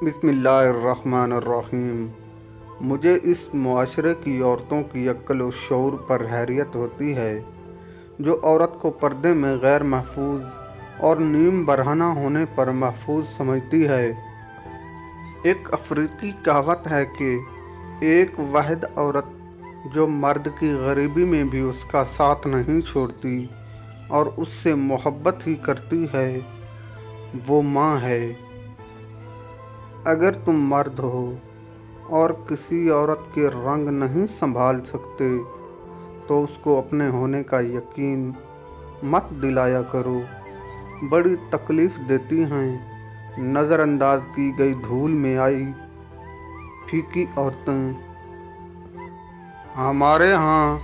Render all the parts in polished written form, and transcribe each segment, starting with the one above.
بسم اللہ الرحمن الرحیم۔ مجھے اس معاشرے کی عورتوں کی عقل و شعور پر حیرت ہوتی ہے جو عورت کو پردے میں غیر محفوظ اور نیم برہنہ ہونے پر محفوظ سمجھتی ہے۔ ایک افریقی کہاوت ہے کہ ایک واحد عورت جو مرد کی غریبی میں بھی اس کا ساتھ نہیں چھوڑتی اور اس سے محبت ہی کرتی ہے، وہ ماں ہے۔ اگر تم مرد ہو اور کسی عورت کے رنگ نہیں سنبھال سکتے تو اس کو اپنے ہونے کا یقین مت دلایا کرو۔ بڑی تکلیف دیتی ہیں نظر انداز کی گئی دھول میں آئی پھیکی عورتیں۔ ہمارے ہاں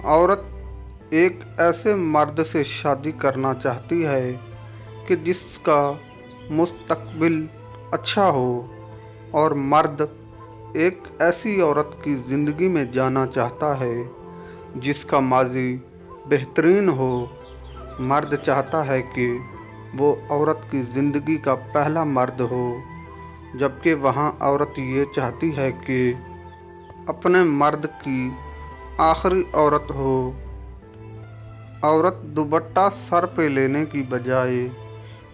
عورت ایک ایسے مرد سے شادی کرنا چاہتی ہے کہ جس کا مستقبل اچھا ہو، اور مرد ایک ایسی عورت کی زندگی میں جانا چاہتا ہے جس کا ماضی بہترین ہو۔ مرد چاہتا ہے کہ وہ عورت کی زندگی کا پہلا مرد ہو، جبکہ وہاں عورت یہ چاہتی ہے کہ اپنے مرد کی آخری عورت ہو۔ عورت دوپٹہ سر پہ لینے کی بجائے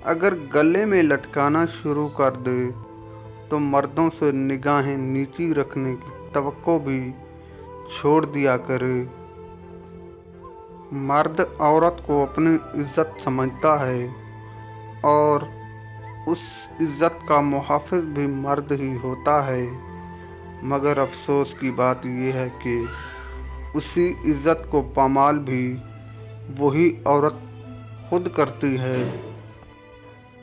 اگر گلے میں لٹکانا شروع کر دے تو مردوں سے نگاہیں نیچی رکھنے کی توقع بھی چھوڑ دیا کرے۔ مرد عورت کو اپنی عزت سمجھتا ہے اور اس عزت کا محافظ بھی مرد ہی ہوتا ہے، مگر افسوس کی بات یہ ہے کہ اسی عزت کو پامال بھی وہی عورت خود کرتی ہے۔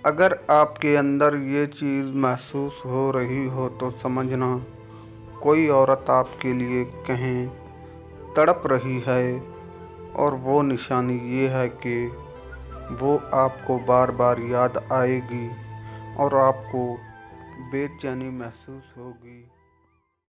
اگر آپ کے اندر یہ چیز محسوس ہو رہی ہو تو سمجھنا کوئی عورت آپ کے لیے کہیں تڑپ رہی ہے، اور وہ نشانی یہ ہے کہ وہ آپ کو بار بار یاد آئے گی اور آپ کو بے چینی محسوس ہوگی۔